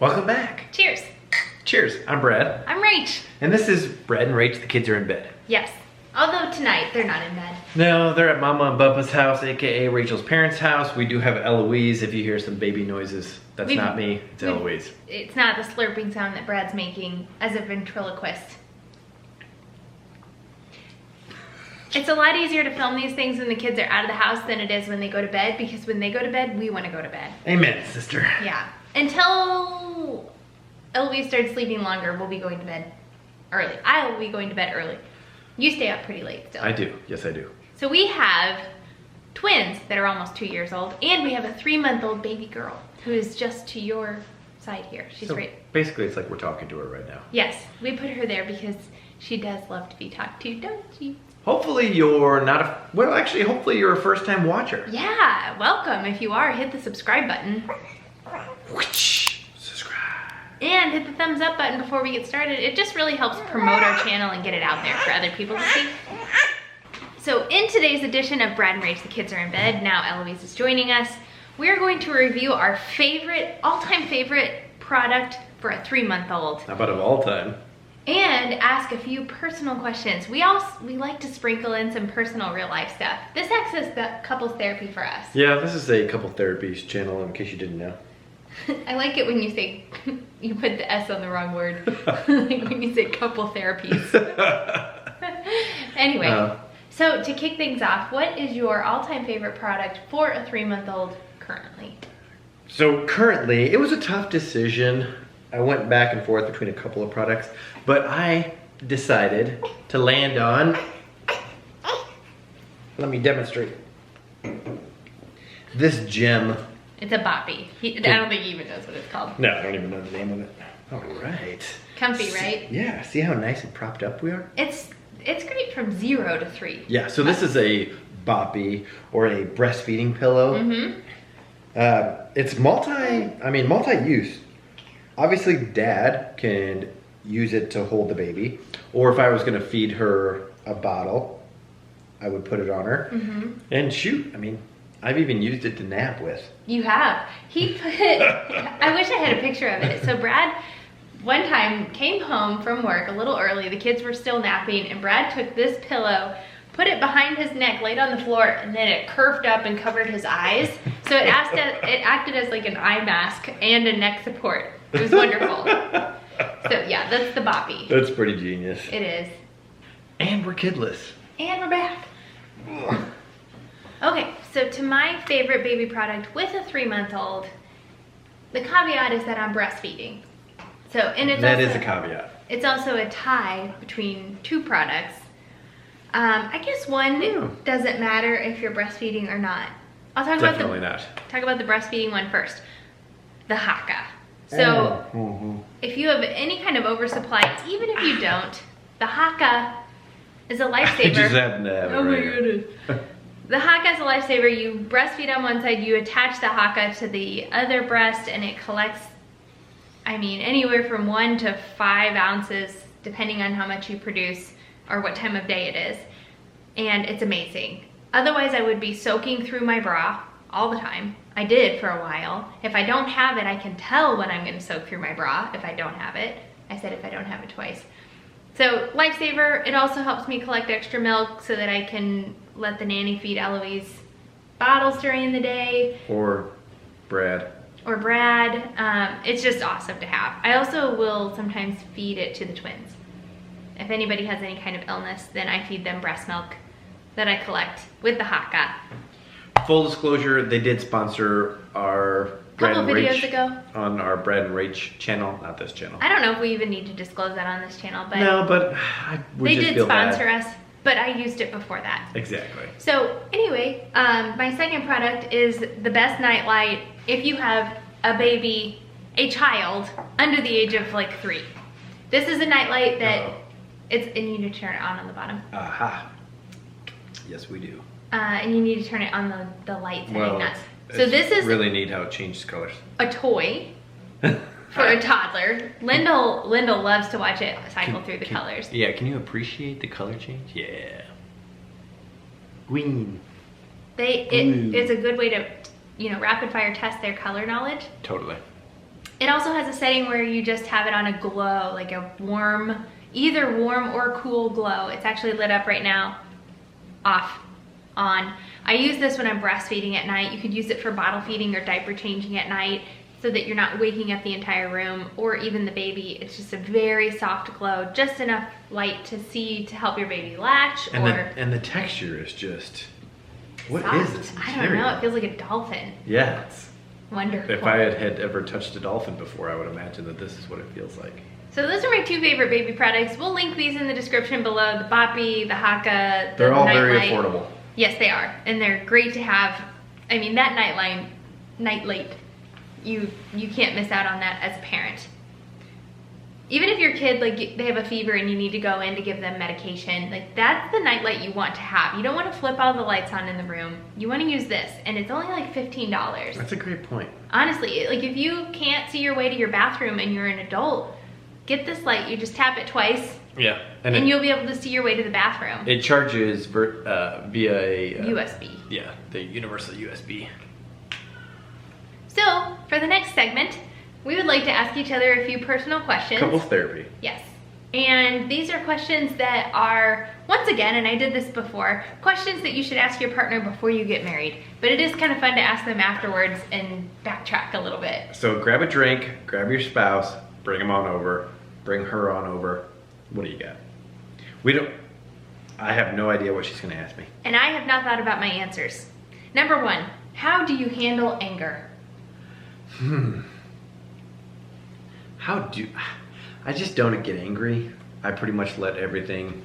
Welcome back. Cheers. Cheers. I'm Brad. I'm Rach. And this is Brad and Rach. The kids are in bed. Yes. Although tonight they're not in bed. No, they're at Mama and Bubba's house, aka Rachel's parents' house. We do have Eloise. If you hear some baby noises, that's not me. It's Eloise. It's not the slurping sound that Brad's making as a ventriloquist. It's a lot easier to film these things when the kids are out of the house than it is when they go to bed, because when they go to bed, we want to go to bed. Amen, sister. Yeah. Until Eloise starts sleeping longer, we'll be going to bed early. I will be going to bed early. You stay up pretty late still. I do. Yes, I do. So we have twins that are almost 2 years old, and we have a 3-month-old baby girl who is just to your side here. She's So right. basically, it's like we're talking to her right now. Yes, we put her there because she does love to be talked to, don't you? Hopefully you're not a, well, actually, hopefully you're a first-time watcher. Yeah, welcome. If you are, hit the subscribe button. Subscribe. And hit the thumbs up button before we get started. It just really helps promote our channel and get it out there for other people to see. So in today's edition of Brad and Rach, the kids are in bed. Now Eloise is joining us. We're going to review our favorite, all-time favorite product for a 3-month-old. How about of all time? And ask a few personal questions. We like to sprinkle in some personal real life stuff. This acts as the couples therapy for us. Yeah, this is a couple therapies channel, in case you didn't know. I like it when you say, you put the S on the wrong word. Like when you say couple therapies. Anyway, so to kick things off, what is your all-time favorite product for a 3-month-old currently? So currently, it was a tough decision. I went back and forth between a couple of products, but I decided to land on, let me demonstrate, this gem. It's a boppy. I don't think he even knows what it's called. No, I don't even know the name of it. All right. Comfy, right? Yeah, see how nice and propped up we are? It's great from 0 to 3. Yeah, so this is a boppy or a breastfeeding pillow. Mm-hmm. It's multi-use. Obviously, Dad can use it to hold the baby, or if I was going to feed her a bottle, I would put it on her. Mm-hmm. And shoot, I've even used it to nap with. You have. He put, I wish I had a picture of it. So Brad, one time, came home from work a little early. The kids were still napping, and Brad took this pillow, put it behind his neck, laid on the floor, and then it curved up and covered his eyes. So it acted as like an eye mask and a neck support. It was wonderful. So yeah, that's the boppy. That's pretty genius. It is. And we're kidless. And we're back. Okay, so to my favorite baby product with a 3-month-old, the caveat is that I'm breastfeeding. So, and it's That also, is a caveat. It's also a tie between 2 products. I guess one doesn't matter if you're breastfeeding or not. I'll talk Definitely not. Talk about the breastfeeding one first. The Haka. So if you have any kind of oversupply, even if you don't, the Haka is a lifesaver. I just happen to have it right here. Goodness. The Haka is a lifesaver. You breastfeed on one side, you attach the Haka to the other breast, and it collects, anywhere from 1 to 5 ounces, depending on how much you produce or what time of day it is. And it's amazing. Otherwise, I would be soaking through my bra all the time. I did for a while. If I don't have it, I can tell when I'm gonna soak through my bra if I don't have it. I said if I don't have it twice. So, lifesaver. It also helps me collect extra milk so that I can let the nanny feed Eloise bottles during the day. Or Brad. It's just awesome to have. I also will sometimes feed it to the twins. If anybody has any kind of illness, then I feed them breast milk that I collect with the Haka. Full disclosure, they did sponsor our Brad and videos Rach ago. On our Brad and Rach channel, not this channel. I don't know if we even need to disclose that on this channel, but no, but I would they just did feel sponsor bad. us, but I used it before that. Exactly. So anyway, my second product is the best nightlight if you have a baby, a child under the age of like 3. This is a nightlight that and you need to turn it on the bottom. Aha. Yes, we do. And you need to turn it on the light setting. Well, So this is really neat how it changes colors. a toy for a toddler. Lyndall loves to watch it cycle through the colors. Yeah, can you appreciate the color change? Yeah. Green. It's a good way to, rapid fire test their color knowledge. Totally. It also has a setting where you just have it on a glow, like a warm, either warm or cool glow. It's actually lit up right now, off, on. I use this when I'm breastfeeding at night. You could use it for bottle feeding or diaper changing at night so that you're not waking up the entire room or even the baby. It's just a very soft glow, just enough light to see to help your baby latch. And the texture is just, what soft. is this I material? don't know, it feels like a dolphin. Yeah, it's Wonderful. If I had ever touched a dolphin before, I would imagine that this is what it feels like. So those are my 2 favorite baby products. We'll link these in the description below. The Boppy, the Haka, the They're all Nightlight. very affordable. Yes, they are. And they're great to have. I mean, that Nightlight, you can't miss out on that as a parent. Even if your kid, like, they have a fever and you need to go in to give them medication, like, that's the Nightlight you want to have. You don't want to flip all the lights on in the room. You want to use this, and it's only like $15. That's a great point. Honestly, like, if you can't see your way to your bathroom and you're an adult, get this light. You just tap it twice. Yeah. And you'll be able to see your way to the bathroom. It charges via a... USB. Yeah, the universal USB. So, for the next segment, we would like to ask each other a few personal questions. Couples therapy. Yes. And these are questions that are, once again, and I did this before, questions that you should ask your partner before you get married. But it is kind of fun to ask them afterwards and backtrack a little bit. So grab a drink, grab your spouse, bring him on over, bring her on over. What do you got? I have no idea what she's gonna ask me. And I have not thought about my answers. Number 1, how do you handle anger? I just don't get angry. I pretty much let everything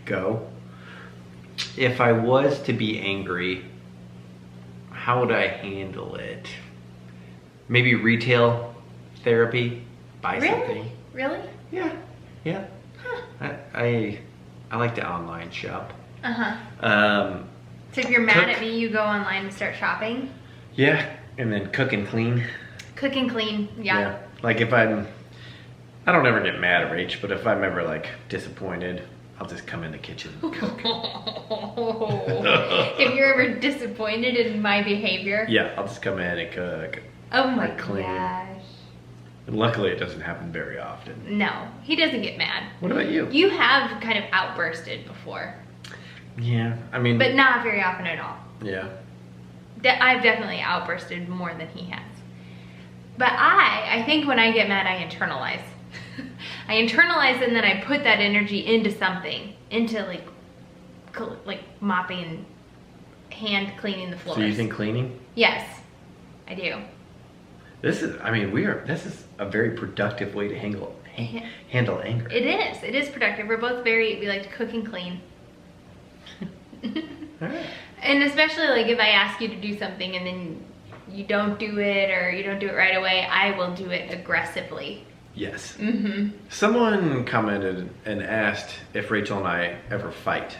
go. If I was to be angry, how would I handle it? Maybe retail therapy, buy something. Really? Yeah. Huh. I like to online shop. Uh-huh. So if you're mad Cook. at me, you go online and start shopping? Yeah, and then cook and clean. Cook and clean, yeah. Like if I don't ever get mad at Rach, but if I'm ever like disappointed, I'll just come in the kitchen and cook. If you're ever disappointed in my behavior? Yeah, I'll just come in and cook. Oh my clean. gosh. And luckily it doesn't happen very often. No, he doesn't get mad. What about you? You have kind of outbursted before. Yeah, I mean. But not very often at all. Yeah. I've definitely outbursted more than he has. But I think when I get mad, I internalize. I internalize and then I put that energy into something, into like mopping and hand cleaning the floors. So you think cleaning? Yes, I do. This is a very productive way to handle anger. It is productive. We like to cook and clean. All right. And especially like if I ask you to do something and then you don't do it or you don't do it right away, I will do it aggressively. Yes. Mm-hmm. Someone commented and asked if Rachel and I ever fight.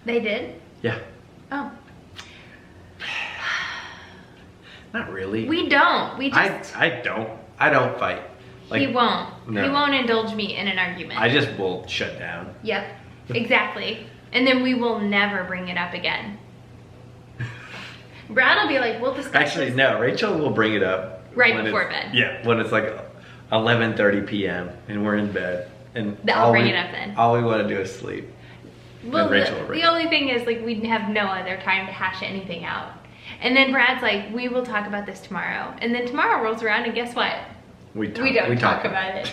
They did? Yeah. Oh. Not really. We don't. We just... I don't fight. He won't. No. He won't indulge me in an argument. I just will shut down. Yep. Exactly. And then we will never bring it up again. Brad will be like, we'll discuss Actually, this. no. Rachel will bring it up Right before bed. Yeah, when it's like 11:30 p.m. and we're in bed, and I'll bring it up then. All we want to do is sleep. Well, Rachel will bring the only thing is like we have no other time to hash anything out. And then Brad's like, we will talk about this tomorrow. And then tomorrow rolls around and guess what? We don't talk about it.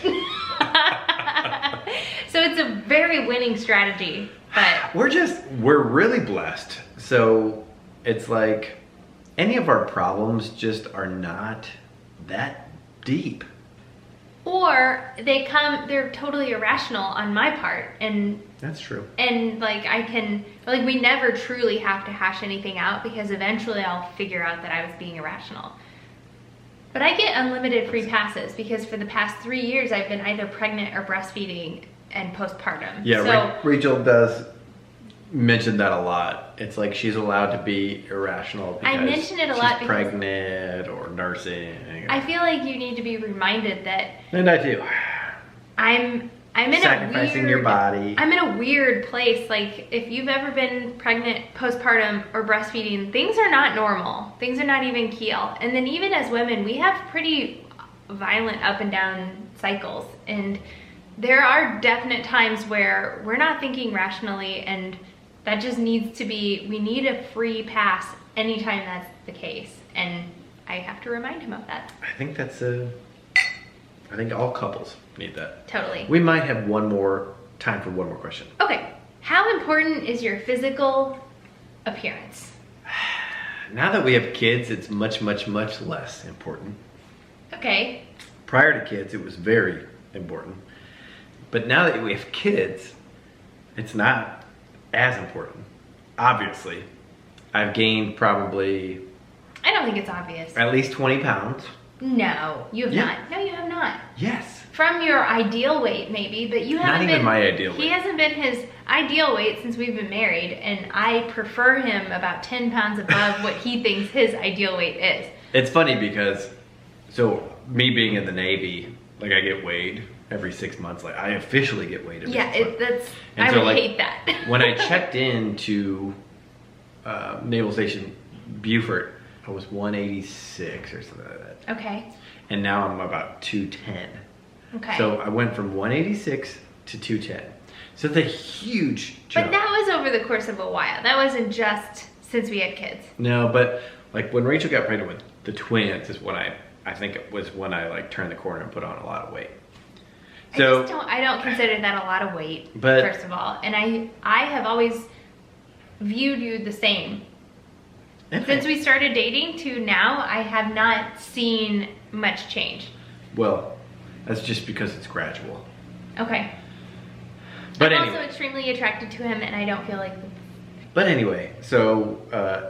So it's a very winning strategy. But we're really blessed. So it's like any of our problems just are not that deep. Or they're totally irrational on my part. And that's true. And we never truly have to hash anything out because eventually I'll figure out that I was being irrational. But I get unlimited free passes because for the past 3 years I've been either pregnant or breastfeeding and postpartum. Yeah, so, Rachel does mention that a lot. It's like she's allowed to be irrational because I mention it a lot she's because pregnant or nursing. I feel like you need to be reminded that And I do. I'm in sacrificing your body. I'm in a weird place. Like if you've ever been pregnant, postpartum, or breastfeeding, things are not normal. Things are not even keel. And then even as women, we have pretty violent up and down cycles. And there are definite times where we're not thinking rationally, and that just needs to be, we need a free pass anytime that's the case. And I have to remind him of that. I think I think all couples need that. Totally. We might have time for one more question. Okay. How important is your physical appearance? Now that we have kids, it's much, much, much less important. Okay. Prior to kids, it was very important. But now that we have kids, it's not as important. Obviously, I've gained probably... I don't think it's obvious. At least 20 pounds. No, you have not. No, you have not. Yes. From your ideal weight, maybe, but you haven't been... Not even my ideal weight. He hasn't been his ideal weight since we've been married, and I prefer him about 10 pounds above what he thinks his ideal weight is. It's funny because, so me being in the Navy, like I get weighed every 6 months. Like I officially get weighed every 6 months. I would hate that. When I checked into Naval Station Beaufort, I was 186 or something like that. Okay. And now I'm about 210. Okay. So I went from 186 to 210. So it's a huge jump. But that was over the course of a while. That wasn't just since we had kids. No, but like when Rachel got pregnant with the twins is when I think it was when I like turned the corner and put on a lot of weight. So I don't consider that a lot of weight, but, first of all. And I have always viewed you the same. Okay. Since we started dating to now, I have not seen much change. Well, that's just because it's gradual. Okay. But I'm anyway. also extremely attracted to him, and I don't feel like... But anyway, so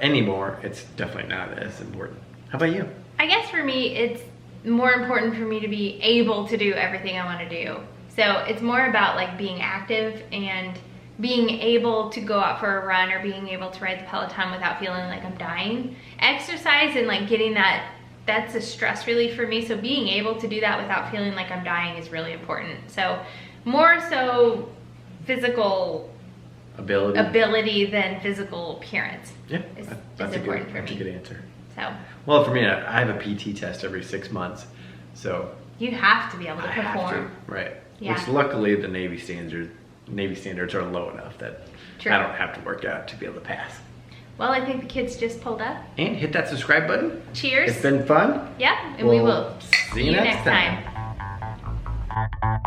anymore, it's definitely not as important. How about you? I guess for me, it's more important for me to be able to do everything I want to do. So it's more about like being active and being able to go out for a run or being able to ride the Peloton without feeling like I'm dying. Exercise and like getting that's a stress relief for me. So being able to do that without feeling like I'm dying is really important. So more so physical ability than physical appearance. Yeah, is that's important for me. That's a good answer. So. Well, for me, I have a PT test every 6 months, so You have to be able to perform. have to, right? Yeah. Which luckily the Navy standards are low enough that True. I don't have to work out to be able to pass. Well, I think the kids just pulled up. And hit that subscribe button. Cheers. It's been fun. Yeah, and we will See you next time. time.